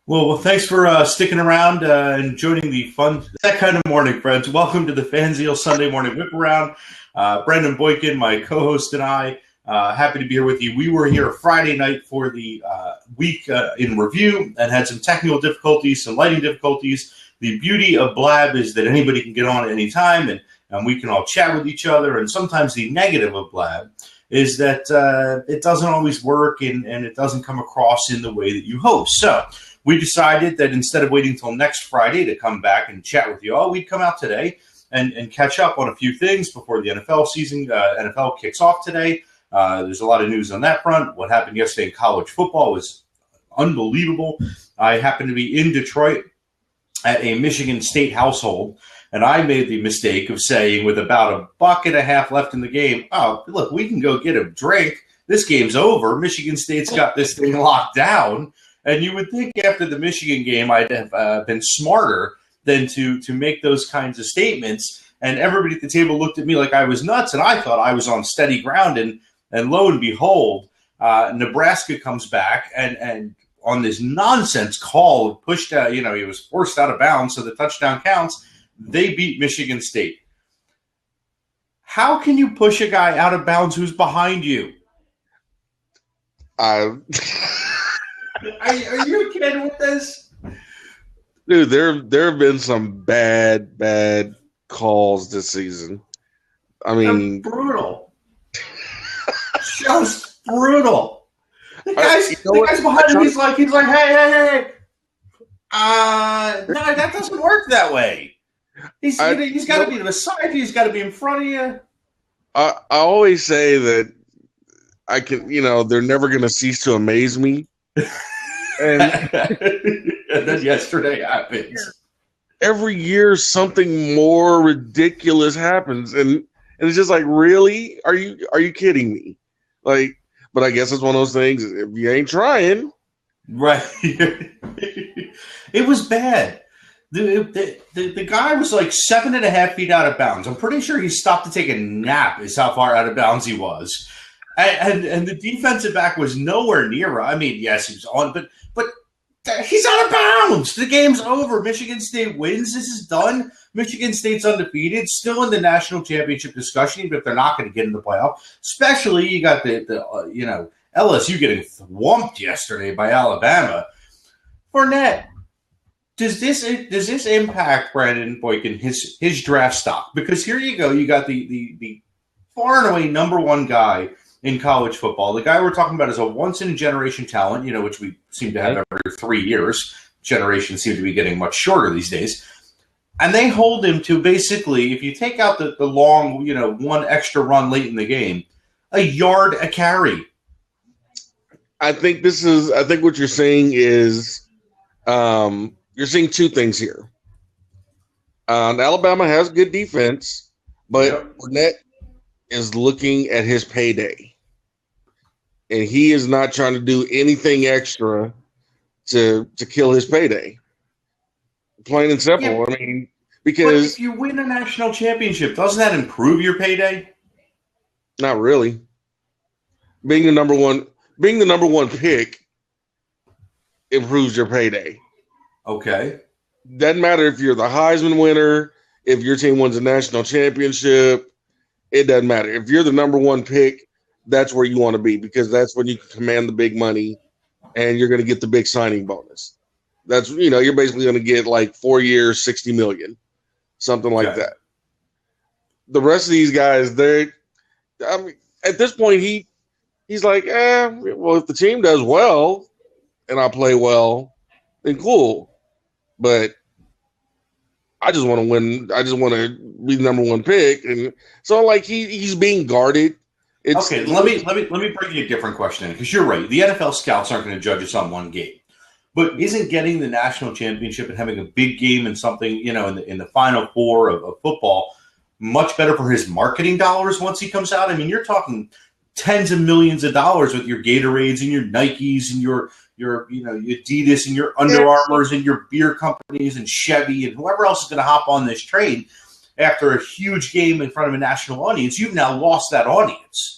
Well, thanks for sticking around and joining the fun, that kind of morning, friends. Welcome to the Fanzeal Sunday Morning Whip Around. Brendan Boykin, my co-host, and I, happy to be here with you. We were here Friday night for the week in review and had some technical difficulties, some lighting difficulties. The beauty of Blab is that anybody can get on at any time, and we can all chat with each other. And sometimes the negative of Blab is that it doesn't always work and it doesn't come across in the way that you hope. So we decided that instead of waiting until next Friday to come back and chat with you all, we'd come out today and catch up on a few things before the NFL season. NFL kicks off today. There's a lot of news on that front. What happened yesterday in college football was unbelievable. I happened to be in Detroit at a Michigan State household, and I made the mistake of saying with about a buck and a half left in the game, oh, look, we can go get a drink. This game's over. Michigan State's got this thing locked down. And you would think after the Michigan game I'd have been smarter than to make those kinds of statements. And everybody at the table looked at me like I was nuts, and I thought I was on steady ground. And lo and behold, Nebraska comes back and on this nonsense call, pushed out, he was forced out of bounds, so the touchdown counts. They beat Michigan State. How can you push a guy out of bounds who's behind you? Are you kidding with this? Dude, there have been some bad calls this season. I mean, brutal. Just brutal. The guy's behind him. He's like, hey. No, that doesn't work that way. He's got to be to the side. He's got to be in front of you. I always say that I can, they're never going to cease to amaze me. And then yesterday happens. Every year something more ridiculous happens, and it's just like, really? Are you kidding me? Like, but I guess it's one of those things. If you ain't trying, right? It was bad. The guy was like 7.5 feet out of bounds. I'm pretty sure he stopped to take a nap. Is how far out of bounds he was. And the defensive back was nowhere near. I mean, yes, he was on, but he's out of bounds. The game's over. Michigan State wins. This is done. Michigan State's undefeated, still in the national championship discussion, even if they're not going to get in the playoff. Especially, you got the LSU getting thwomped yesterday by Alabama. Fournette, does this impact Brandon Boykin his draft stock? Because here you go, you got the far and away number one guy in college football. The guy we're talking about is a once-in-a-generation talent, which we seem to have every 3 years. Generations seem to be getting much shorter these days. And they hold him to basically, if you take out the long, one extra run late in the game, a yard a carry. I think what you're saying is you're seeing two things here. Alabama has good defense, but Fournette is looking at his payday. And he is not trying to do anything extra to kill his payday. Plain and simple. Yeah, I mean, because but if you win a national championship, doesn't that improve your payday? Not really. Being the number one pick improves your payday. Okay. Doesn't matter if you're the Heisman winner, if your team wins a national championship. It doesn't matter. If you're the number one pick, that's where you want to be, because that's when you can command the big money and you're going to get the big signing bonus. That's, you're basically going to get like 4 years, $60 million, something like that. The rest of these guys, at this point, he's like, well, if the team does well and I play well, then cool. But I just want to win. I just want to be the number one pick, and so like he's being guarded. Okay, let me bring you a different question, because you're right. The NFL scouts aren't going to judge us on one game, but isn't getting the national championship and having a big game and something in the Final Four of football much better for his marketing dollars once he comes out? I mean, you're talking tens of millions of dollars with your Gatorades and your Nikes and your Adidas and your Under Armours and your beer companies and Chevy and whoever else is going to hop on this train after a huge game in front of a national audience. You've now lost that audience.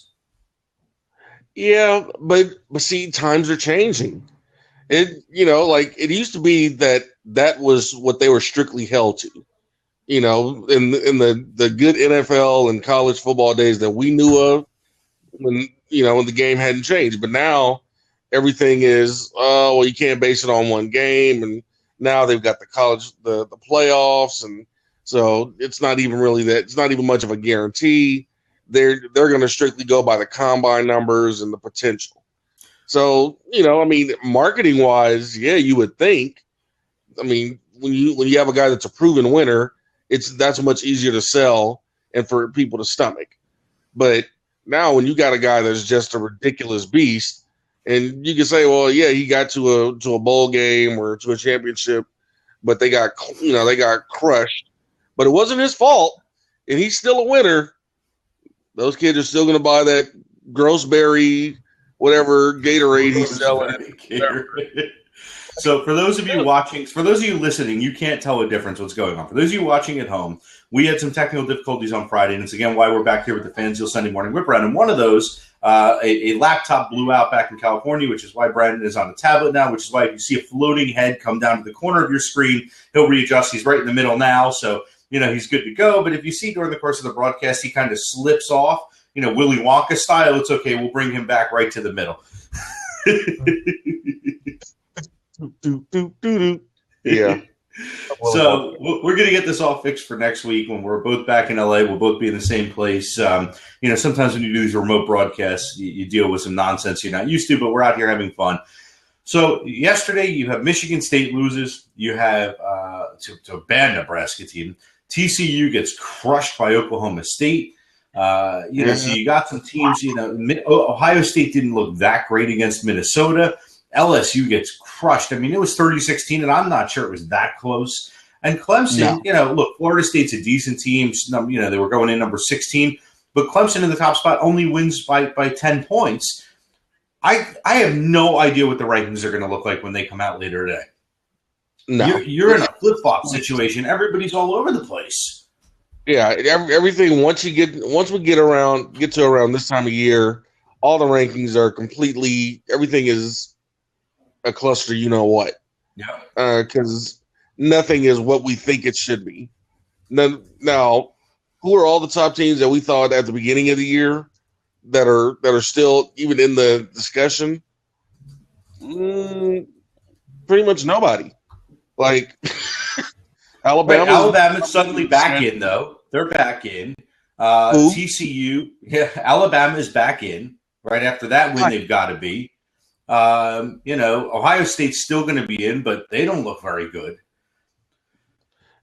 Yeah, but see, times are changing. Like it used to be that was what they were strictly held to. In the good NFL and college football days that we knew of, when the game hadn't changed. But now everything is, well, you can't base it on one game, and now they've got the playoffs, and so it's not even really that. It's not even much of a guarantee. They're going to strictly go by the combine numbers and the potential. So marketing wise, yeah, you would think. I mean, when you have a guy that's a proven winner, that's much easier to sell and for people to stomach. But now when you got a guy that's just a ridiculous beast, and you can say, well, yeah, he got to a bowl game or to a championship, but they got crushed. But it wasn't his fault, and he's still a winner. Those kids are still going to buy that Grossberry, whatever Gatorade he's selling. So for those of you watching, for those of you listening, you can't tell a difference what's going on. For those of you watching at home, we had some technical difficulties on Friday, and it's again why we're back here with the Fanzeel Sunday Morning Whip Around. And one of those, a laptop blew out back in California, which is why Brandon is on a tablet now, which is why if you see a floating head come down to the corner of your screen, he'll readjust. He's right in the middle now, so he's good to go. But if you see during the course of the broadcast, he kind of slips off, Willy Wonka style, it's okay. We'll bring him back right to the middle. Yeah. So we're going to get this all fixed for next week when we're both back in LA. We'll both be in the same place. Sometimes when you do these remote broadcasts, you deal with some nonsense you're not used to, but we're out here having fun. So yesterday you have Michigan State loses. You have to a bad Nebraska team. TCU gets crushed by Oklahoma State. So you got some teams, Ohio State didn't look that great against Minnesota. LSU gets crushed. I mean, it was 30-16, and I'm not sure it was that close. And Clemson, look, Florida State's a decent team. They were going in number 16. But Clemson in the top spot only wins by 10 points. I have no idea what the rankings are going to look like when they come out later today. No. You're in a flip-flop situation. Everybody's all over the place. Yeah, everything, once we get to around this time of year, all the rankings are everything is a cluster, what? Yeah. Because nothing is what we think it should be. Now, who are all the top teams that we thought at the beginning of the year that are still even in the discussion? Pretty much nobody. Like Alabama's suddenly back in, though. They're back in. TCU, Alabama's back in. Right after that win, they've got to be. Ohio State's still going to be in, but they don't look very good.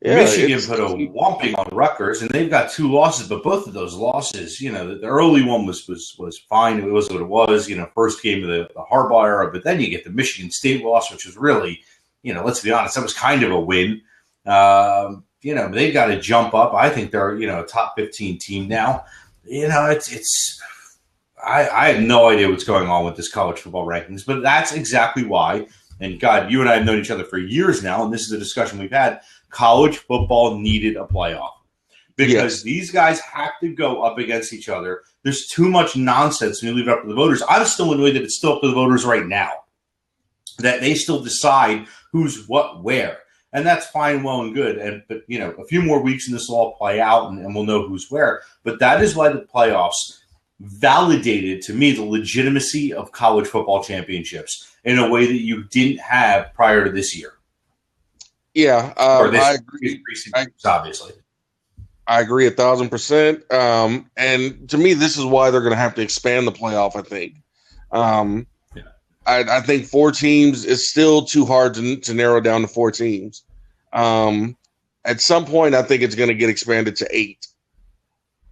Yeah, Michigan put a whomping on Rutgers, and they've got 2 losses, but both of those losses, the early one was fine. It was what it was, first game of the Harbaugh era, but then you get the Michigan State loss, which was really, let's be honest, that was kind of a win. They've got to jump up. I think they're, a top 15 team now. I have no idea what's going on with this college football rankings, but that's exactly why. And God, you and I have known each other for years now, and this is a discussion we've had. College football needed a playoff because these guys have to go up against each other. There's too much nonsense when you leave it up to the voters. I'm still annoyed that it's still up to the voters right now, that they still decide who's what where. And that's fine, well, and good. But a few more weeks and this will all play out, and we'll know who's where. But that is why the playoffs validated to me the legitimacy of college football championships in a way that you didn't have prior to this year. Yeah, I agree. Obviously, I agree 1,000%. And to me, this is why they're going to have to expand the playoff. I think. I think 4 teams is still too hard to narrow down to 4 teams. At some point, I think it's going to get expanded to 8.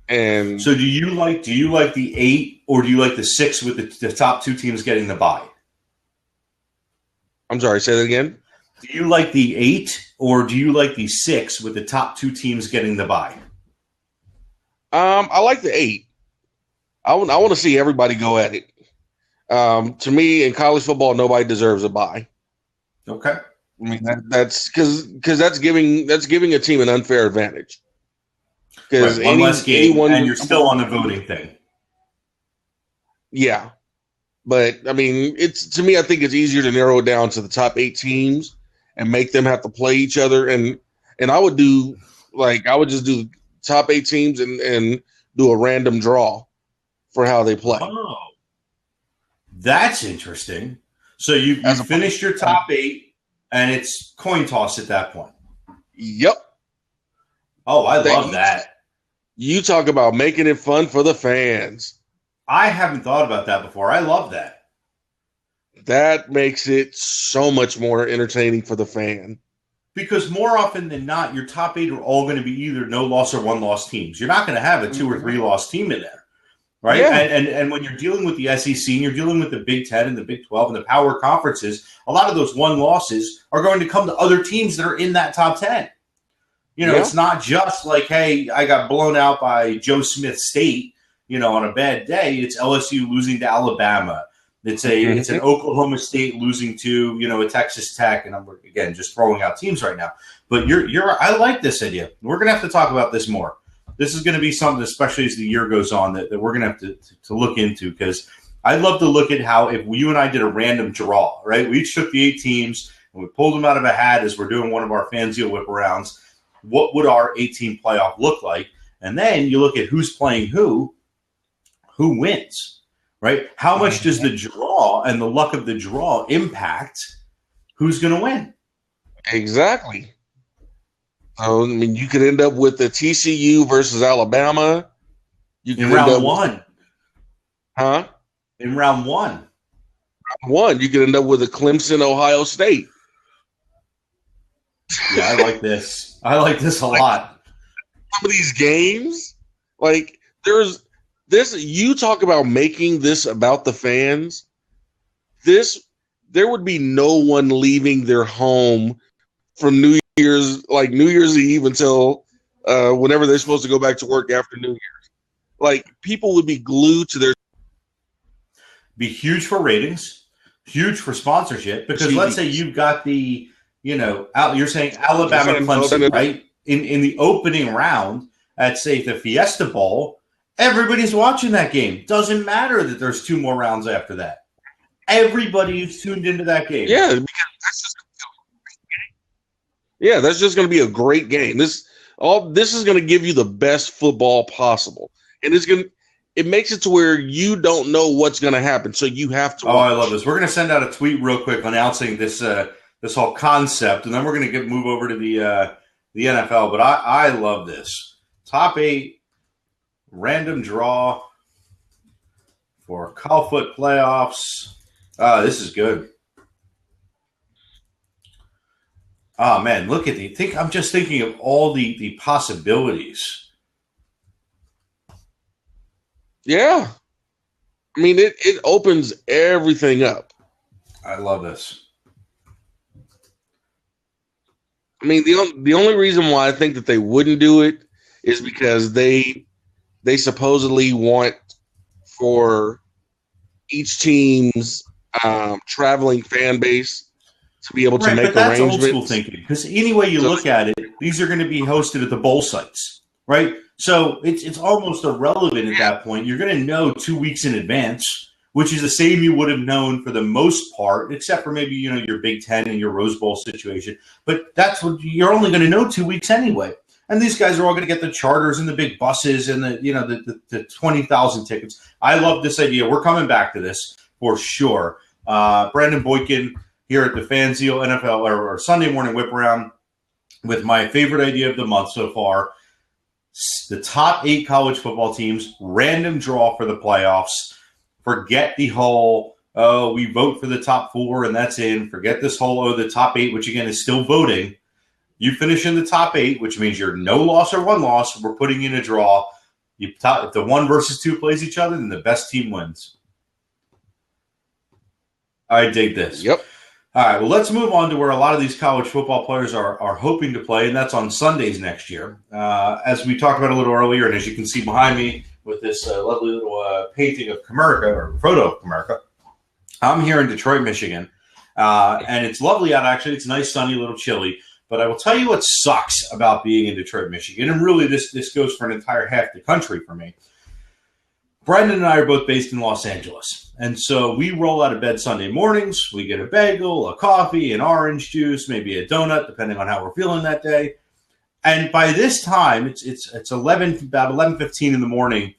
And so, do you like the 8 or do you like the 6 with the top 2 teams getting the bye? I'm sorry, say that again. Do you like the 8 or do you like the 6 with the top 2 teams getting the bye? I like the 8. I want to see everybody go at it. To me, in college football, nobody deserves a bye. Okay. I mean that's because that's giving a team an unfair advantage. Because one less game, and you're still on the voting thing. Yeah, But I mean, to me, I think it's easier to narrow it down to the top 8 teams and make them have to play each other. And I would just do top 8 teams and do a random draw for how they play. Oh, that's interesting. So you finished your top 8, and it's coin toss at that point. Yep. Oh, I love that. You talk about making it fun for the fans. I haven't thought about that before. I love that. That makes it so much more entertaining for the fan. Because more often than not, your top 8 are all going to be either no loss or 1-loss teams. You're not going to have a 2 or 3 loss team in there, right? Yeah. And when you're dealing with the SEC and you're dealing with the Big 10 and the Big 12 and the power conferences, a lot of those 1 losses are going to come to other teams that are in that top 10. It's not just like, hey, I got blown out by Joe Smith State, on a bad day. It's LSU losing to Alabama. It's an Oklahoma State losing to, a Texas Tech. And I'm, again, just throwing out teams right now. But I like this idea. We're going to have to talk about this more. This is going to be something, especially as the year goes on, that we're going to have to look into, because I'd love to look at how, if you and I did a random draw, right? We each took the 8 teams and we pulled them out of a hat as we're doing one of our Fanzio whip arounds. What would our 18 playoff look like? And then you look at who's playing who wins, right? How much does the draw and the luck of the draw impact who's going to win? Exactly. So, I mean, you could end up with the TCU versus Alabama. In round 1. Huh? In round 1. Round 1, you could end up with a Clemson, Ohio State. Yeah, I like this. I like this a lot. Some of these games, like, there's this. You talk about making this about the fans. There would be no one leaving their home from New Year's Eve until whenever they're supposed to go back to work after New Year's. Like, people would be glued to their. Be huge for ratings, huge for sponsorship. Because let's say you've got the. You're saying Alabama Clemson, right? In the opening round at, say, the Fiesta Bowl, everybody's watching that game. Doesn't matter that there's 2 more rounds after that. Everybody is tuned into that game. Yeah, because that's just going to be a great game. This is going to give you the best football possible, and it makes it to where you don't know what's going to happen, so you have to. Oh, watch. I love this. We're going to send out a tweet real quick announcing this whole concept, and then we're going to move over to the NFL. But I love this. Top 8 random draw for college foot playoffs. This is good. Oh, man, look at I'm just thinking of all the possibilities. Yeah. I mean, it opens everything up. I love this. I mean, the only reason why I think that they wouldn't do it is because they supposedly want for each team's traveling fan base to be able to make that's arrangements. Old school thinking, because any way you look at it, these are going to be hosted at the bowl sites, right? So it's almost irrelevant at that point. You're going to know 2 weeks in advance, which is the same you would have known for the most part, except for maybe your Big Ten and your Rose Bowl situation. But that's what you're only going to know 2 weeks anyway. And these guys are all going to get the charters and the big buses and the 20,000 tickets. I love this idea. We're coming back to this for sure. Brandon Boykin here at the Fanzio NFL or Sunday Morning Whip Around with my favorite idea of the month so far. The top 8 college football teams, random draw for the playoffs. Forget the whole, we vote for the top 4 and that's in. Forget this whole, the top 8, which again is still voting. You finish in the top 8, which means you're no loss or 1 loss. We're putting in a draw. If the 1 versus 2 plays each other, then the best team wins. I dig this. Yep. All right, well, let's move on to where a lot of these college football players are hoping to play, and that's on Sundays next year. As we talked about a little earlier, and as you can see behind me with this lovely little painting of Comerica, or photo of Comerica, I'm here in Detroit, Michigan, and it's lovely out, actually. It's nice, sunny, a little chilly. But I will tell you what sucks about being in Detroit, Michigan, and really this goes for an entire half the country for me. Brendan and I are both based in Los Angeles. And so we roll out of bed Sunday mornings. We get a bagel, a coffee, an orange juice, maybe a donut, depending on how we're feeling that day. And by this time, it's about 11:15 in the morning,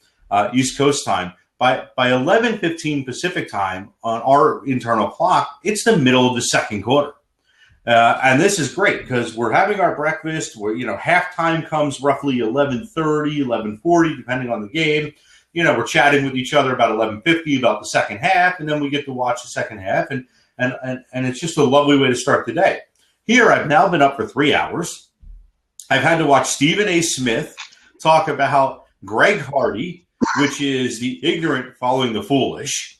East Coast time. By 11:15 Pacific time on our internal clock, it's the middle of the second quarter. And this is great because we're having our breakfast. Halftime comes roughly 11:30, 11:40, depending on the game. We're chatting with each other about 11:50 about the second half, and then we get to watch the second half, and it's just a lovely way to start the day. Here, I've now been up for 3 hours. I've had to watch Stephen A. Smith talk about Greg Hardy, which is the ignorant following the foolish,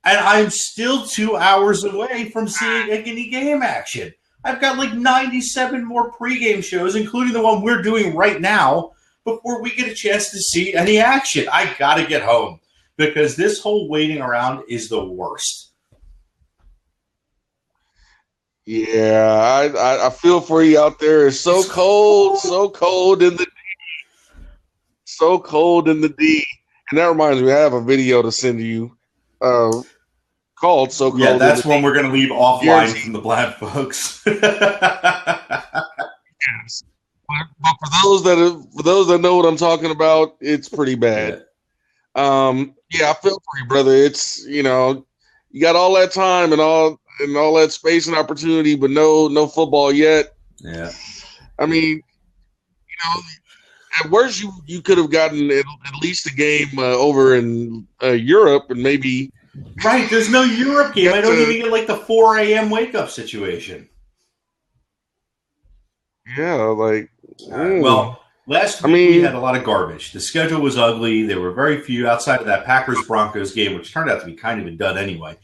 and I'm still 2 hours away from seeing any game action. I've got like 97 more pregame shows, including the one we're doing right now, before we get a chance to see any action. I got to get home because this whole waiting around is the worst. Yeah, I feel for you out there. It's so cold, so cold in the D. So cold in the D. And that reminds me, I have a video to send you called So Cold. Yeah, that's when we're going to leave offline from the Blad folks. Yes. But for those that know what I'm talking about, it's pretty bad. Yeah, I feel for you, brother. It's you got all that time and all that space and opportunity, but no football yet. Yeah. I mean, at worst you could have gotten at least a game over in Europe and maybe. Right, there's no Europe game. I don't even get like the 4 a.m. wake up situation. Yeah, like. Well, last week we had a lot of garbage. The schedule was ugly. There were very few outside of that Packers-Broncos game, which turned out to be kind of a dud anyway.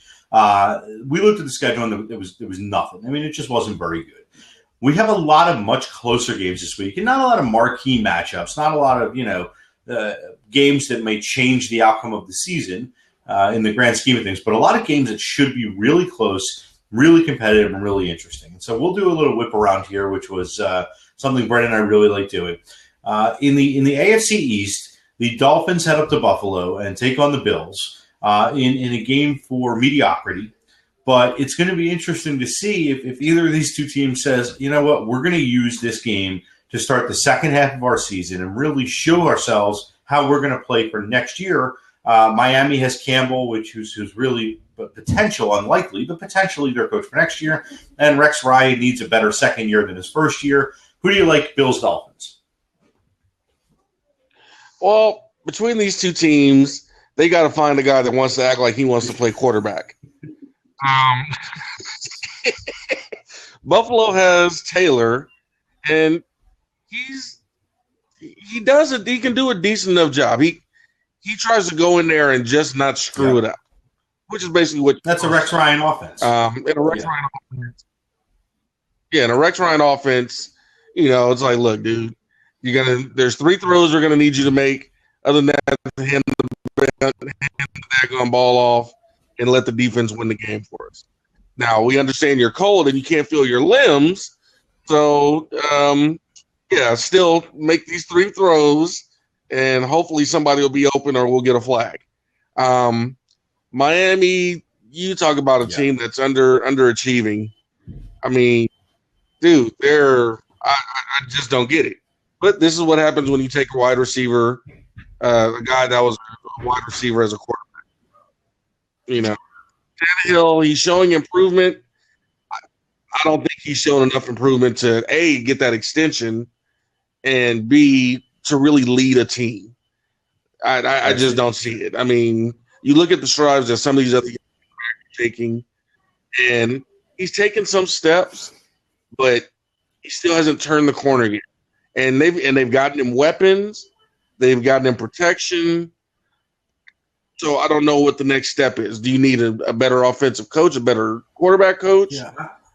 We looked at the schedule and it was nothing. I mean, it just wasn't very good. We have a lot of much closer games this week, and not a lot of marquee matchups. Not a lot of games that may change the outcome of the season in the grand scheme of things, but a lot of games that should be really close, really competitive, and really interesting. And so we'll do a little whip around here, which was something Brent and I really like doing. In the AFC East, the Dolphins head up to Buffalo and take on the Bills in a game for mediocrity. But it's going to be interesting to see if either of these two teams says, you know what, we're going to use this game to start the second half of our season and really show ourselves how we're going to play for next year. Miami has Campbell, who's really potential, unlikely, but potentially their coach for next year. And Rex Ryan needs a better second year than his first year. Who do you like, Bills, Dolphins? Well, between these two teams, they got to find a guy that wants to act like he wants to play quarterback. Buffalo has Taylor, and he can do a decent enough job. He tries to go in there and just not screw it up, which is basically what that's a Rex Ryan offense. In a Rex Ryan offense, it's like, look, dude, there's 3 throws we're gonna need you to make. Other than that, hand the daggone ball off and let the defense win the game for us. Now, we understand you're cold and you can't feel your limbs. So, still make these 3 throws and hopefully somebody will be open or we'll get a flag. Miami, you talk about a team that's underachieving. I mean, dude, I just don't get it. But this is what happens when you take a wide receiver, a guy that was a wide receiver as a quarterback. Tannehill, he's showing improvement. I don't think he's shown enough improvement to, A, get that extension, and B, to really lead a team. I just don't see it. I mean, you look at the strides that some of these other guys are taking, and he's taken some steps, but he still hasn't turned the corner yet. And they've gotten him weapons, they've gotten him protection. So I don't know what the next step is. Do you need a better offensive coach, a better quarterback coach? Yeah.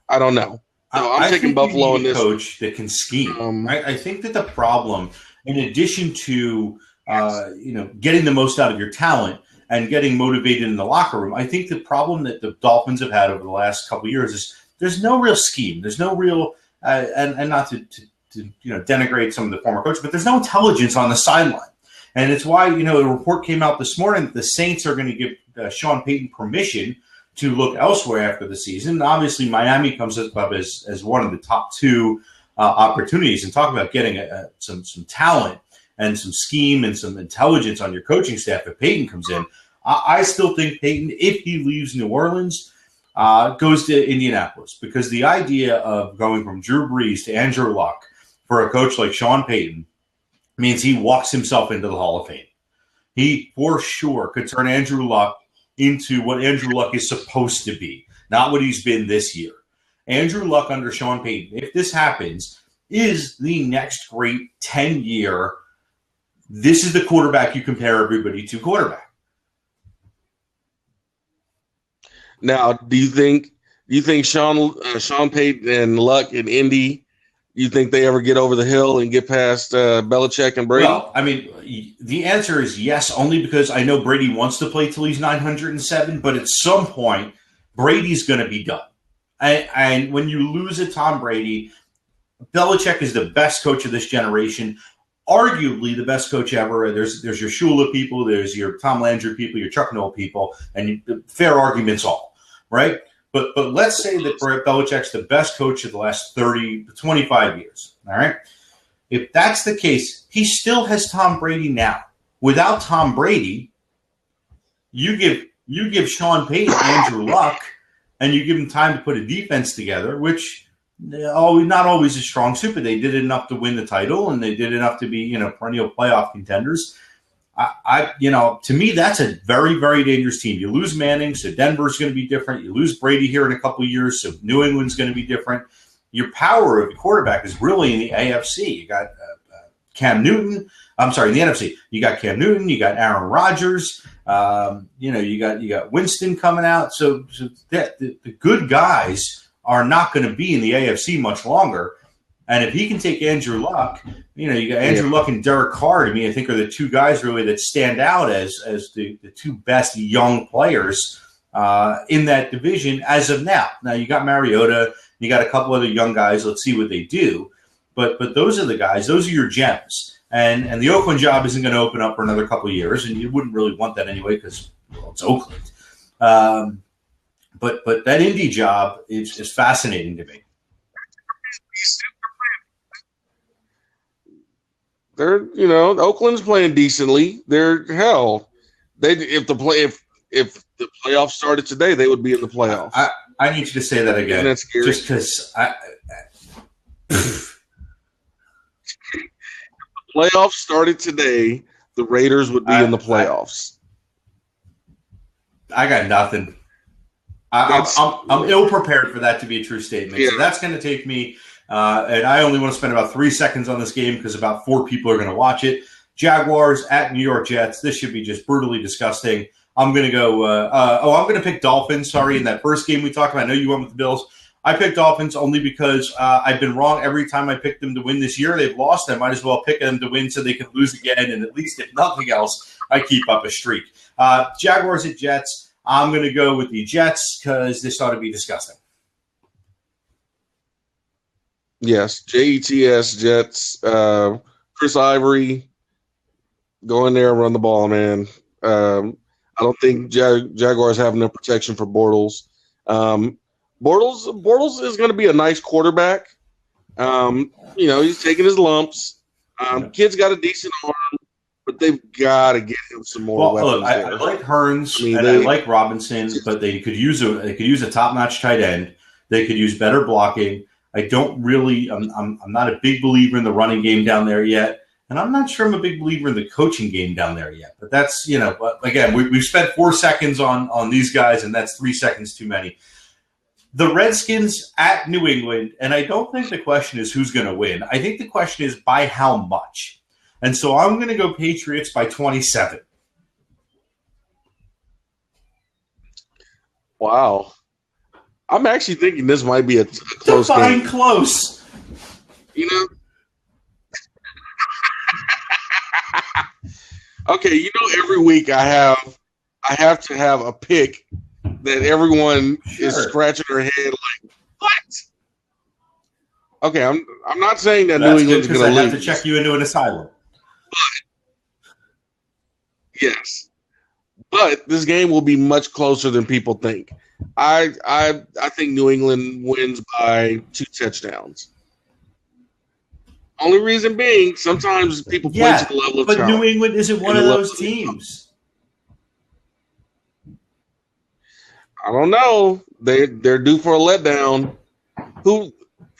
I don't know. So I'm taking Buffalo in this coach that can scheme. I think that the problem, in addition to getting the most out of your talent and getting motivated in the locker room, I think the problem that the Dolphins have had over the last couple of years is there's no real scheme. There's no real and not to denigrate some of the former coaches, but there's no intelligence on the sideline. And it's why, the report came out this morning that the Saints are going to give Sean Payton permission to look elsewhere after the season. And obviously, Miami comes up as one of the top two opportunities. And talk about getting some talent and some scheme and some intelligence on your coaching staff if Payton comes in. I still think Payton, if he leaves New Orleans, goes to Indianapolis, because the idea of going from Drew Brees to Andrew Luck for a coach like Sean Payton means he walks himself into the Hall of Fame. He, for sure, could turn Andrew Luck into what Andrew Luck is supposed to be, not what he's been this year. Andrew Luck under Sean Payton, if this happens, is the next great 10-year, this is the quarterback you compare everybody to quarterback. Now, do you think Sean Payton and Luck and Indy, you think they ever get over the hill and get past Belichick and Brady? Well, I mean, the answer is yes, only because I know Brady wants to play till he's 907, but at some point, Brady's going to be done. And when you lose a Tom Brady, Belichick is the best coach of this generation, arguably the best coach ever. There's your Shula people, there's your Tom Landry people, your Chuck Noll people, and fair arguments all, right? But let's say that Belichick's the best coach of the last 30 to 25 years, all right? If that's the case, he still has Tom Brady now. Without Tom Brady, you give Sean Payton Andrew Luck, and you give him time to put a defense together, which not always a strong suit, but they did enough to win the title, and they did enough to be, perennial playoff contenders. To me, that's a very, very dangerous team. You lose Manning, so Denver's going to be different. You lose Brady here in a couple of years, so New England's going to be different. Your power of the quarterback is really in the AFC. You got Cam Newton. I'm sorry, in the NFC. You got Cam Newton. You got Aaron Rodgers. You got Winston coming out. So the good guys are not going to be in the AFC much longer. And if he can take Andrew Luck, you got Andrew Luck and Derek Carr, to me, I think are the two guys really that stand out as the two best young players in that division as of now. Now, you got Mariota, you got a couple other young guys. Let's see what they do. But those are the guys. Those are your gems. And the Oakland job isn't going to open up for another couple of years, and you wouldn't really want that anyway because, it's Oakland. But that Indy job is fascinating to me. They're, Oakland's playing decently. They're if the playoffs started today, they would be in the playoffs. I need you to say that again. That's scary. Just because playoffs started today, the Raiders would be in the playoffs. I got nothing. I'm ill prepared for that to be a true statement. Yeah. So that's going to take me, and I only want to spend about 3 seconds on this game because about 4 people are going to watch it. Jaguars at New York Jets. This should be just brutally disgusting. I'm going to go. I'm going to pick Dolphins. Sorry, in that first game we talked about, I know you went with the Bills. I picked Dolphins only because I've been wrong every time I picked them to win this year. They've lost. I might as well pick them to win so they can lose again. And at least, if nothing else, I keep up a streak. Jaguars at Jets. I'm going to go with the Jets because this ought to be disgusting. Yes, Jets, Jets. Chris Ivory, go in there and run the ball, man. I don't think Jaguars have enough protection for Bortles. Bortles is going to be a nice quarterback. He's taking his lumps. Kid's got a decent arm, but they've got to get him some more weapons. Look, I like Hearns and I like Robinson, but they could use a top-notch tight end. They could use better blocking. I don't really. I'm not a big believer in the running game down there yet, and I'm not sure I'm a big believer in the coaching game down there yet. But that's again, we've spent 4 seconds on these guys, and that's 3 seconds too many. The Redskins at New England, and I don't think the question is who's going to win. I think the question is by how much. And so I'm going to go Patriots by 27. Wow. I'm actually thinking this might be a close game. Define close. Okay, every week I have to have a pick that everyone is scratching their head like, what? Okay, I'm not saying that New England's going to lose. I have to check you into an asylum. Yes. But this game will be much closer than people think. I think New England wins by 2 touchdowns. Only reason being, sometimes people play to the level of but talent. New England isn't one of those teams. I don't know. They're due for a letdown. Who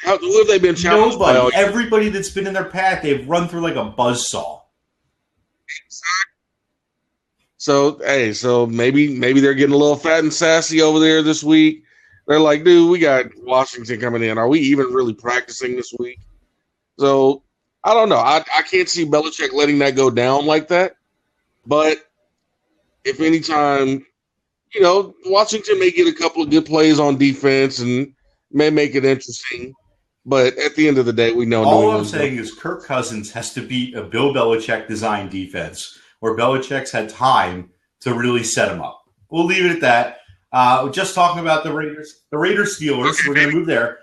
have they been challenged by? Nobody. Everybody that's been in their path, they've run through like a buzzsaw. So maybe they're getting a little fat and sassy over there this week. They're like, dude, we got Washington coming in. Are we even really practicing this week? So I don't know. I can't see Belichick letting that go down like that. But if any time, Washington may get a couple of good plays on defense and may make it interesting. But at the end of the day, we know. All I'm saying is Kirk Cousins has to beat a Bill Belichick designed defense where Belichick's had time to really set him up. We'll leave it at that. Just talking about the Raiders Steelers. Okay. We're going to move there.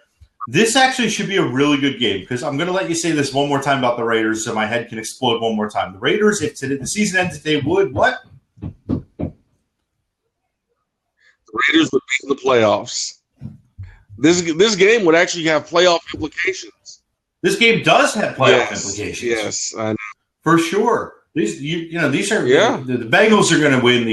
This actually should be a really good game because I'm going to let you say this one more time about the Raiders so my head can explode one more time. The Raiders, if the season ended today, would what? The Raiders would be in the playoffs. This game would actually have playoff implications. This game does have playoff implications. Yes, I know. For sure. These are the Bengals are going to win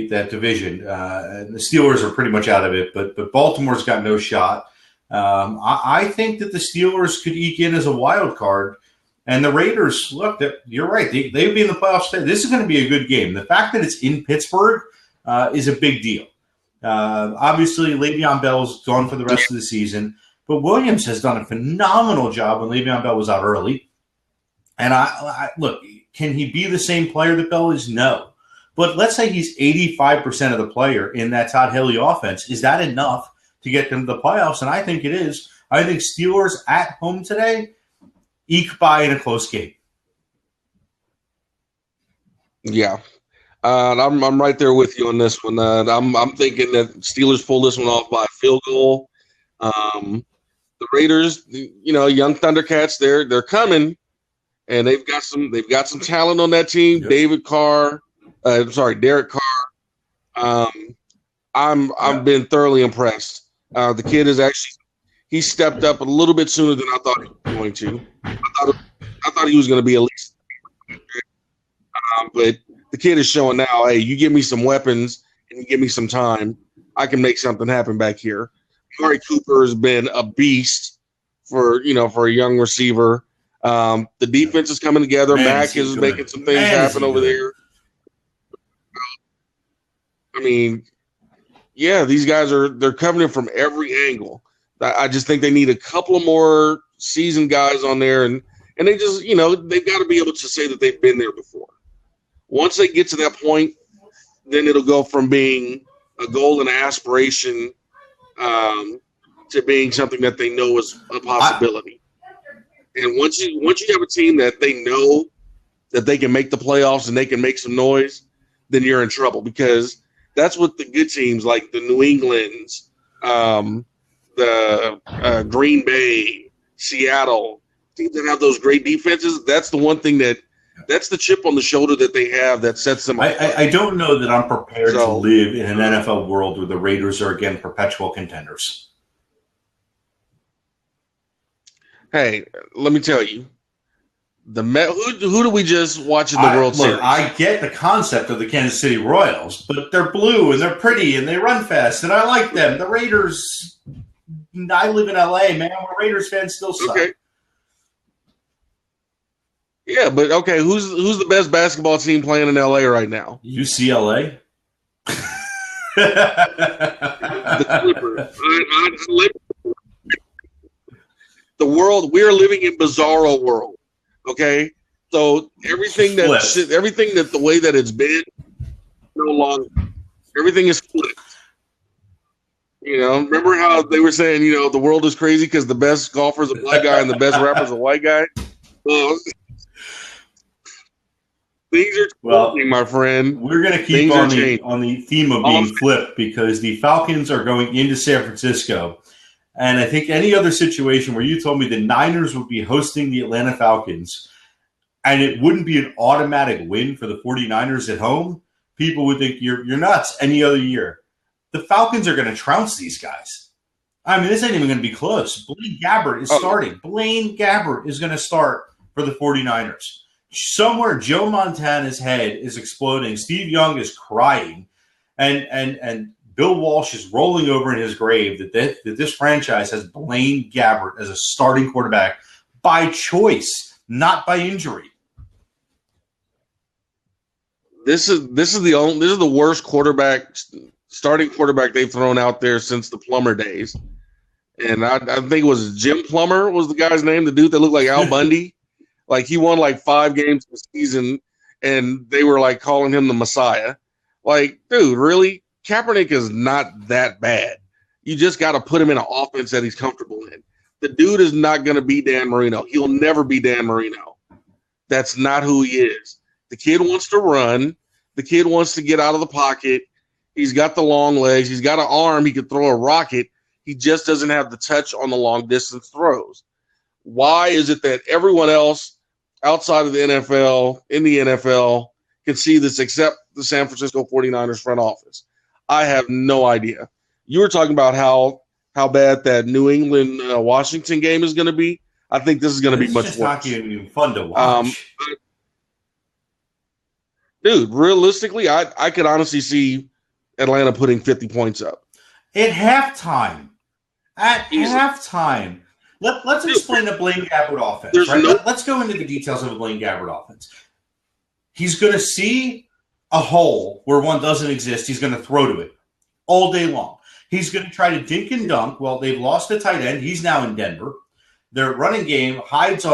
that division. And the Steelers are pretty much out of it, but Baltimore's got no shot. I think that the Steelers could eke in as a wild card, and the Raiders. Look, you're right; they'd be in the playoffs. This is going to be a good game. The fact that it's in Pittsburgh is a big deal. Obviously, Le'Veon Bell's gone for the rest of the season, but Williams has done a phenomenal job when Le'Veon Bell was out early. And I look, can he be the same player that Bell is? No. But let's say he's 85% of the player in that Todd Haley offense. Is that enough to get them to the playoffs? And I think it is. I think Steelers at home today eke by in a close game. Yeah. I'm right there with you on this one. I'm thinking that Steelers pull this one off by a field goal. The Raiders, young Thundercats, they're coming, and they've got some talent on that team. Yep. Derek Carr. I've been thoroughly impressed. The kid is he stepped up a little bit sooner than I thought he was going to. I thought he was going to be at least, but the kid is showing now, hey, you give me some weapons and you give me some time, I can make something happen back here. Amari Cooper has been a beast for a young receiver. The defense is coming together. Mac is making some things happen over there. I mean, yeah, these guys they're coming in from every angle. I just think they need a couple of more seasoned guys on there, and they just, they've got to be able to say that they've been there before. Once they get to that point, then it'll go from being a goal and an aspiration to being something that they know is a possibility. And once you have a team that they know that they can make the playoffs and they can make some noise, then you're in trouble, because that's what the good teams like the New Englands, the Green Bay, Seattle, teams that have those great defenses, that's the one thing that's the chip on the shoulder that they have that sets them up. I don't know that I'm prepared to live in an NFL world where the Raiders are, again, perpetual contenders. Hey, let me tell you, who do we just watch in the World Series? I get the concept of the Kansas City Royals, but they're blue and they're pretty and they run fast, and I like them. The Raiders, I live in L.A., man. I'm a Raiders fan, still suck. Okay. Yeah, but okay, who's the best basketball team playing in LA right now? UCLA. The Clippers. The world, we're living in bizarro world. Okay? So everything that the way that it's been, no longer. Everything is flipped. Remember how they were saying, the world is crazy because the best golfer is a black guy and the best rapper is a white guy? Well, things are changing, my friend. We're going to keep on the theme of being flipped, because the Falcons are going into San Francisco. And I think any other situation where you told me the Niners would be hosting the Atlanta Falcons, and it wouldn't be an automatic win for the 49ers at home, people would think you're nuts any other year. The Falcons are going to trounce these guys. I mean, this ain't even going to be close. Blaine Gabbert is starting. Blaine Gabbert is going to start for the 49ers. Somewhere Joe Montana's head is exploding. Steve Young is crying. And Bill Walsh is rolling over in his grave that this franchise has Blaine Gabbert as a starting quarterback by choice, not by injury. This is the worst starting quarterback they've thrown out there since the Plummer days. And I think it was Jim Plummer was the guy's name, the dude that looked like Al Bundy. Like he won like 5 games a season, and they were like calling him the Messiah. Like, dude, really? Kaepernick is not that bad. You just got to put him in an offense that he's comfortable in. The dude is not going to be Dan Marino. He'll never be Dan Marino. That's not who he is. The kid wants to run. The kid wants to get out of the pocket. He's got the long legs. He's got an arm. He could throw a rocket. He just doesn't have the touch on the long-distance throws. Why is it that everyone else outside of the NFL, in the NFL, can see this except the San Francisco 49ers front office? I have no idea. You were talking about how bad that New England-Washington game is going to be. I think this is going to be much worse. It's not even fun to watch. Dude, realistically, I could honestly see Atlanta putting 50 points up. At halftime. Halftime. Let's explain the Blaine Gabbert offense. Right? Let's go into the details of the Blaine Gabbert offense. He's going to see a hole where one doesn't exist. He's going to throw to it all day long. He's going to try to dink and dunk. Well, they've lost a tight end. He's now in Denver. Their running game, Hyde's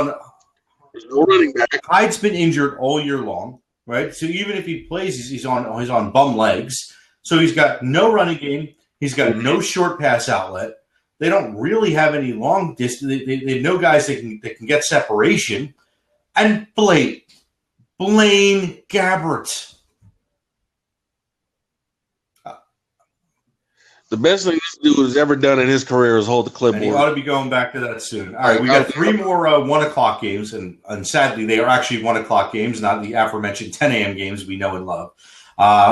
been injured all year long, right? So even if he plays, he's on bum legs. So he's got no running game. He's got no short pass outlet. They don't really have any long distance. They have no guys that can get separation. And Blaine Gabbert. The best thing this dude has ever done in his career is hold the clipboard. And he ought to be going back to that soon. All right, we got 3 more 1 o'clock games, and sadly they are actually 1 o'clock games, not the aforementioned 10 a.m. games we know and love.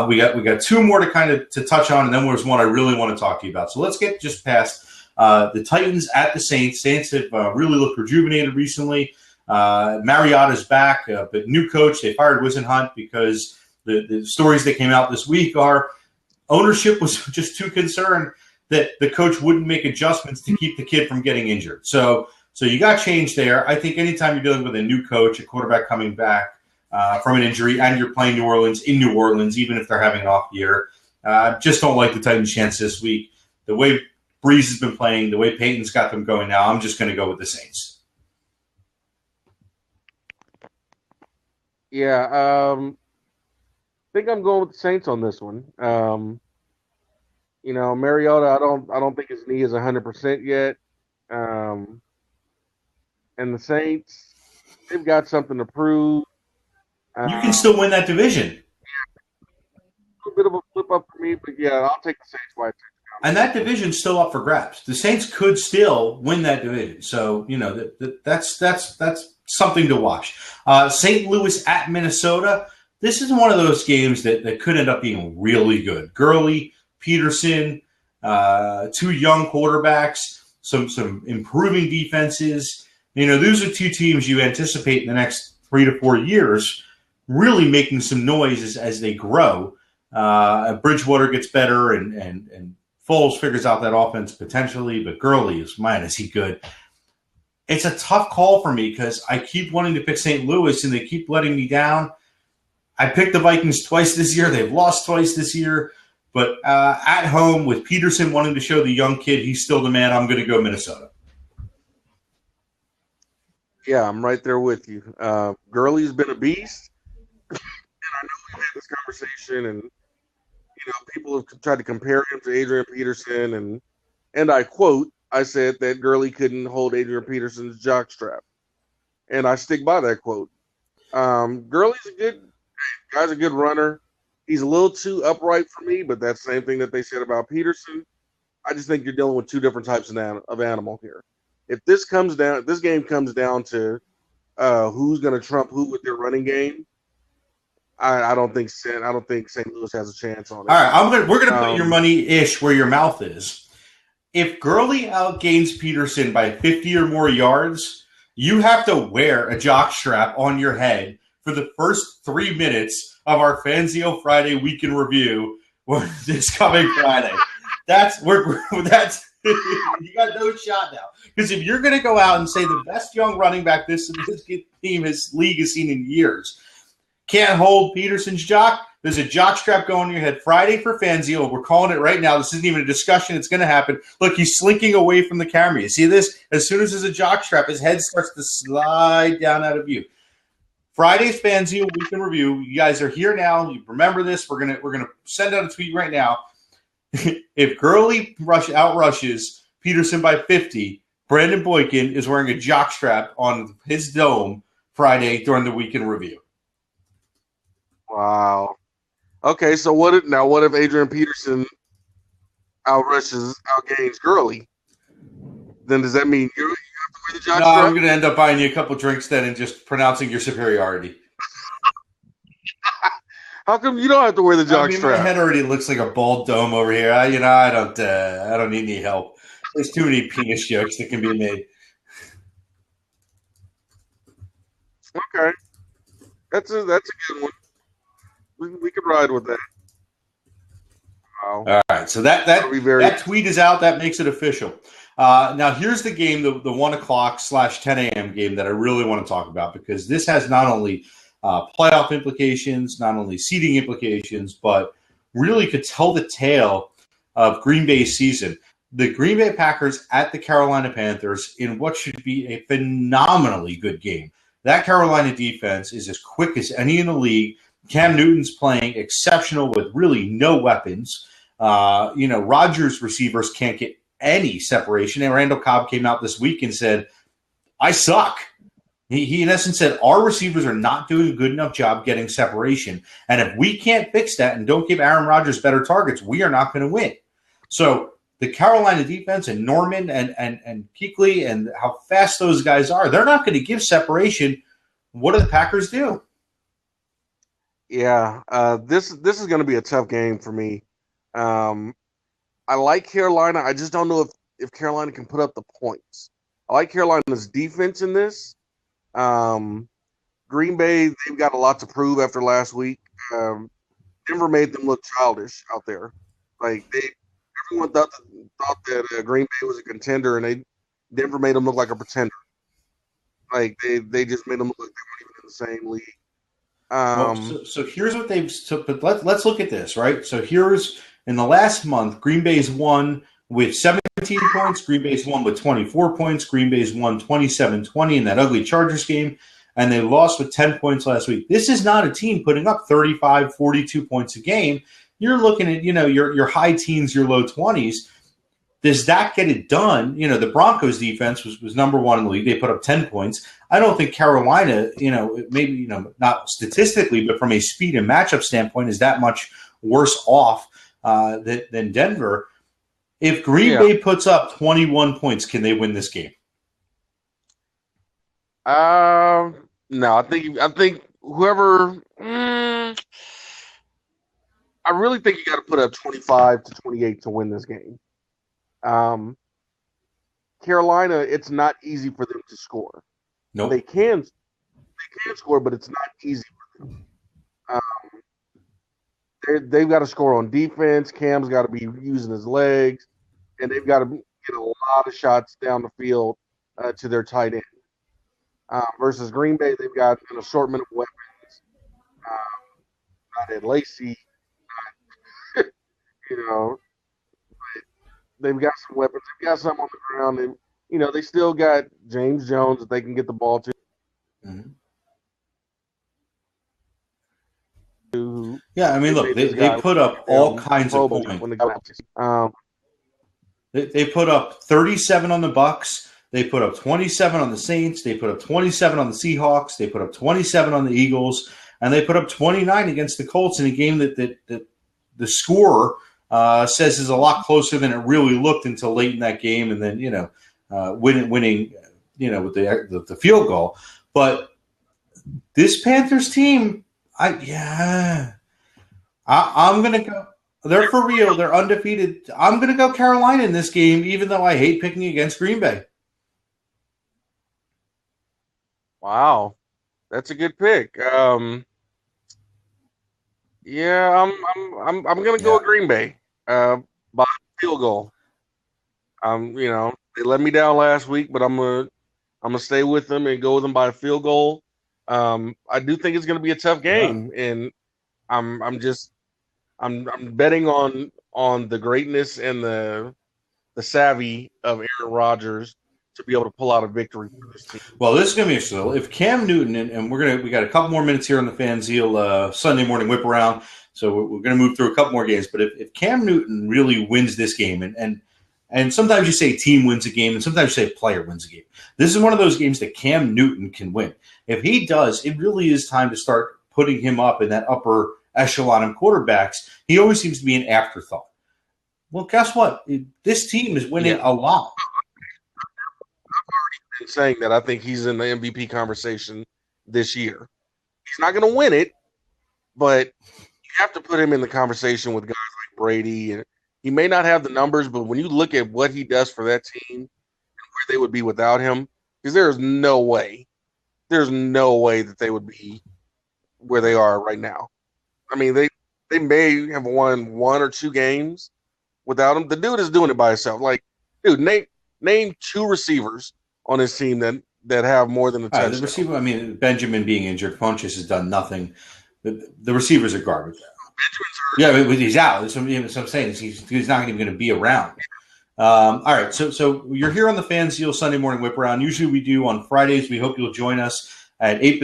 We got 2 more to touch on, and then there's one I really want to talk to you about. So let's get just past the Titans at the Saints. Saints have really looked rejuvenated recently. Mariotta's back, but new coach. They fired Whisenhunt because the stories that came out this week are ownership was just too concerned that the coach wouldn't make adjustments to keep the kid from getting injured. So you got change there. I think anytime you're dealing with a new coach, a quarterback coming back from an injury, and you're playing New Orleans in New Orleans, even if they're having an off year, just don't like the Titans' chance this week. The way Breeze has been playing, the way Peyton's got them going now, I'm just going to go with the Saints. Yeah, I think I'm going with the Saints on this one. Mariota, I don't think his knee is 100% yet. And the Saints, they've got something to prove. You can still win that division. A bit of a flip up for me, but yeah, I'll take the Saints by 10. And that division's still up for grabs. The Saints could still win that division. So, that's something to watch. St. Louis at Minnesota. This is one of those games that could end up being really good. Gurley, Peterson, 2 young quarterbacks, some improving defenses. Those are 2 teams you anticipate in the next 3 to 4 years really making some noise as they grow. Bridgewater gets better and Foles figures out that offense potentially, but Gurley is he good. It's a tough call for me because I keep wanting to pick St. Louis and they keep letting me down. I picked the Vikings twice this year. They've lost twice this year. But at home with Peterson wanting to show the young kid he's still the man, I'm going to go Minnesota. Yeah, I'm right there with you. Gurley's been a beast. And I know we've had this conversation and people have tried to compare him to Adrian Peterson, and I quote, I said that Gurley couldn't hold Adrian Peterson's jockstrap, and I stick by that quote. Gurley's a good runner. He's a little too upright for me, but that's the same thing that they said about Peterson. I just think you're dealing with 2 different types of animal here. If this game comes down to who's going to trump who with their running game, I don't think St. Louis has a chance on it. All right, we're gonna put your money ish where your mouth is. If Gurley outgains Peterson by 50 or more yards, you have to wear a jock strap on your head for the first 3 minutes of our Fanzio Friday weekend review this coming Friday. That's you got no shot now. Because if you're going to go out and say the best young running back this league has seen in years can't hold Peterson's jock, there's a jock strap going on your head Friday for Fanzio. We're calling it right now. This isn't even a discussion. It's going to happen. Look, he's slinking away from the camera. You see this? As soon as there's a jock strap, his head starts to slide down out of view. Friday's Fanzio weekend review. You guys are here now. You remember this. We're gonna send out a tweet right now. If Gurley outrushes Peterson by 50, Brandon Boykin is wearing a jock strap on his dome Friday during the weekend review. Wow. Okay, so what if Adrian Peterson outgains Gurley? Then does that mean you have to wear the jock strap? I'm going to end up buying you a couple drinks then and just pronouncing your superiority. How come you don't have to wear the jock strap? My head already looks like a bald dome over here. I don't need any help. There's too many penis jokes that can be made. Okay, that's a good one. We could ride with that. Wow. All right, so that tweet is out. That makes it official. Now, here's the game, the 1 o'clock / 10 a.m. game that I really want to talk about, because this has not only playoff implications, not only seeding implications, but really could tell the tale of Green Bay's season. The Green Bay Packers at the Carolina Panthers in what should be a phenomenally good game. That Carolina defense is as quick as any in the league. Cam Newton's playing exceptional with really no weapons. Rodgers' receivers can't get any separation. And Randall Cobb came out this week and said, I suck. He in essence said, our receivers are not doing a good enough job getting separation. And if we can't fix that and don't give Aaron Rodgers better targets, we are not going to win. So the Carolina defense and Norman and Kuechly and how fast those guys are, they're not going to give separation. What do the Packers do? Yeah, this is going to be a tough game for me. I like Carolina. I just don't know if Carolina can put up the points. I like Carolina's defense in this. Green Bay, they've got a lot to prove after last week. Denver made them look childish out there. Like everyone thought that Green Bay was a contender, and Denver made them look like a pretender. Like they just made them look like they weren't even in the same league. So here's what but let's look at this, right? So here's in the last month, Green Bay's won with 17 points. Green Bay's won with 24 points. Green Bay's won 27-20 in that ugly Chargers game, and they lost with 10 points last week. This is not a team putting up 35, 42 points a game. You're looking at, your high teens, your low 20s. Does that get it done? The Broncos defense was number one in the league. They put up 10 points. I don't think Carolina, maybe, not statistically, but from a speed and matchup standpoint, is that much worse off than Denver. If Green Bay puts up 21 points, can they win this game? No, I think whoever. I really think you got to put up 25 to 28 to win this game. Carolina, it's not easy for them to score. No, they can score, but it's not easy for them. They've got to score on defense. Cam's got to be using his legs, and they've got to get a lot of shots down the field to their tight end. Versus Green Bay, they've got an assortment of weapons. Not at Lacey, they've got some weapons. They've got some on the ground. And, they still got James Jones that they can get the ball to. Mm-hmm. Yeah, I mean, look, they put up all kinds of points. They put up 37 on the Bucs. They put up 27 on the Saints. They put up 27 on the Seahawks. They put up 27 on the Eagles. And they put up 29 against the Colts in a game that the scorer says is a lot closer than it really looked until late in that game, and then winning with the field goal. But this Panthers team, I'm going to go. They're for real. They're undefeated. I'm going to go Carolina in this game, even though I hate picking against Green Bay. Wow, that's a good pick. Yeah, I'm going to go with Green Bay by field goal. They let me down last week, but I'm gonna stay with them and go with them by a field goal. I do think it's going to be a tough game, and I'm betting on the greatness and the savvy of Aaron Rodgers to be able to pull out a victory for this team. Well, this is going to be interesting. If Cam Newton and we got a couple more minutes here on the Fanzeel Sunday morning whip around, so we're going to move through a couple more games. But if Cam Newton really wins this game, and sometimes you say team wins a game, and sometimes you say player wins a game. This is one of those games that Cam Newton can win. If he does, it really is time to start putting him up in that upper echelon of quarterbacks. He always seems to be an afterthought. Well, guess what? This team is winning a lot. I've already been saying that I think he's in the MVP conversation this year. He's not going to win it, but you have to put him in the conversation with guys like Brady. And he may not have the numbers, but when you look at what he does for that team and where they would be without him, because there's no way that they would be where they are right now. I mean, they may have won 1 or 2 games without him. The dude is doing it by himself. Like, dude, name 2 receivers on his team that have more than a touchdown. The receiver, I mean, Benjamin being injured, Funchess has done nothing. The receivers are garbage. Yeah, but he's out. So I'm saying he's not even going to be around. All right, so you're here on the Fanzeel Sunday morning whip around. Usually we do on Fridays. We hope you'll join us at 8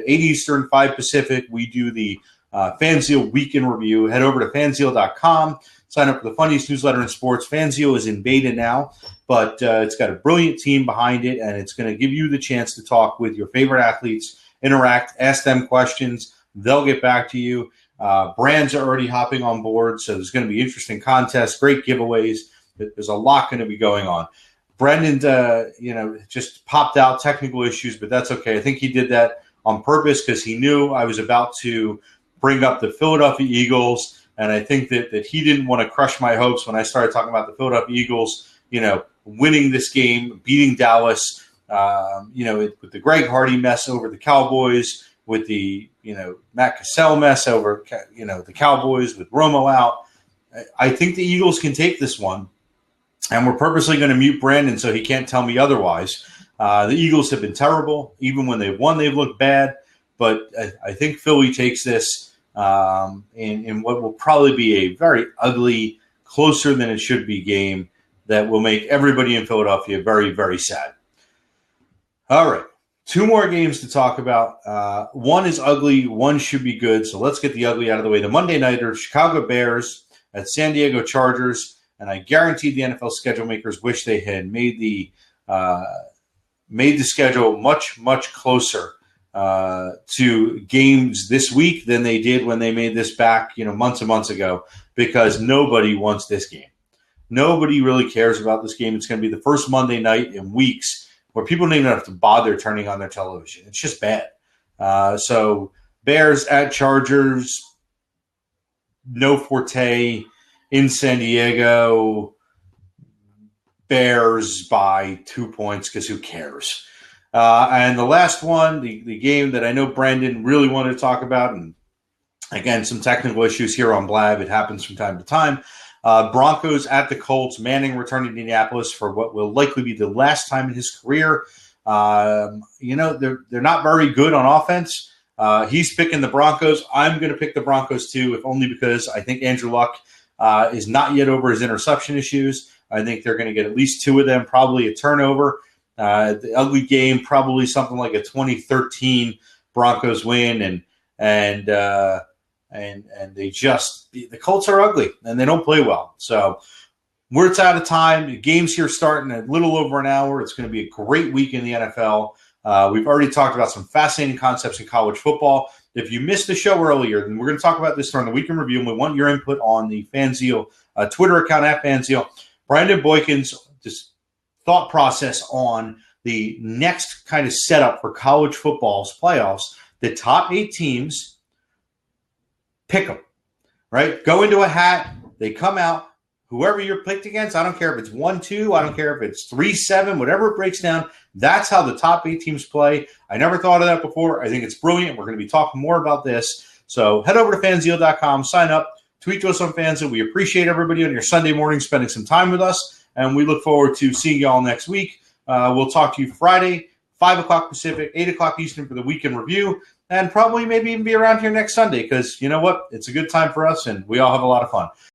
Eastern, 5 Pacific. We do the Fanzeel Weekend Review. Head over to fanzeel.com. Sign up for the funniest newsletter in sports. Fanzeel is in beta now, but it's got a brilliant team behind it, and it's going to give you the chance to talk with your favorite athletes, interact, ask them questions. They'll get back to you. Brands are already hopping on board, so there's going to be interesting contests, great giveaways. There's a lot going to be going on. Brendan, just popped out technical issues, but that's okay. I think he did that on purpose because he knew I was about to bring up the Philadelphia Eagles, and I think that he didn't want to crush my hopes when I started talking about the Philadelphia Eagles, winning this game, beating Dallas, with the Greg Hardy mess over the Cowboys, with the, Matt Cassell mess over, the Cowboys with Romo out. I think the Eagles can take this one, and we're purposely going to mute Brandon so he can't tell me otherwise. The Eagles have been terrible. Even when they've won, they've looked bad. But I think Philly takes this in what will probably be a very ugly, closer than it should be game that will make everybody in Philadelphia very, very sad. All right. 2 more games to talk about. One is ugly. One should be good. So let's get the ugly out of the way. The Monday nighter, Chicago Bears at San Diego Chargers. And I guarantee the NFL schedule makers wish they had made the schedule much, much closer to games this week than they did when they made this back, months and months ago, because nobody wants this game. Nobody really cares about this game. It's going to be the first Monday night in weeks where people don't even have to bother turning on their television. It's just bad. So Bears at Chargers, no Forte in San Diego. Bears by 2 points because who cares? And the last one, the game that I know Brandon really wanted to talk about, and again, some technical issues here on Blab. It happens from time to time. Broncos at the Colts. Manning returning to Indianapolis for what will likely be the last time in his career. They're not very good on offense. He's picking the Broncos. I'm going to pick the Broncos too, if only because I think Andrew Luck is not yet over his interception issues. I think they're going to get at least 2 of them, probably a turnover. The ugly game, probably something like a 2013 Broncos win, and they just, the Colts are ugly and they don't play well. So we're out of time. The game's here starting a little over an hour. It's going to be a great week in the NFL. We've already talked about some fascinating concepts in college football. If you missed the show earlier, then we're going to talk about this during the weekend review, and we want your input on the Fanzeel Twitter account at Fanzeel. Brandon Boykin's just thought process on the next kind of setup for college football's playoffs. The top 8 teams, pick them, right? Go into a hat. They come out. Whoever you're picked against, I don't care if it's 1-2, I don't care if it's 3-7, whatever it breaks down, that's how the top 8 teams play. I never thought of that before. I think it's brilliant. We're going to be talking more about this. So head over to fanzeal.com, sign up, tweet to us on Fanzeal. We appreciate everybody on your Sunday morning spending some time with us, and we look forward to seeing you all next week. We'll talk to you Friday, 5 o'clock Pacific, 8 o'clock Eastern for the weekend review, and probably maybe even be around here next Sunday because you know what? It's a good time for us, and we all have a lot of fun.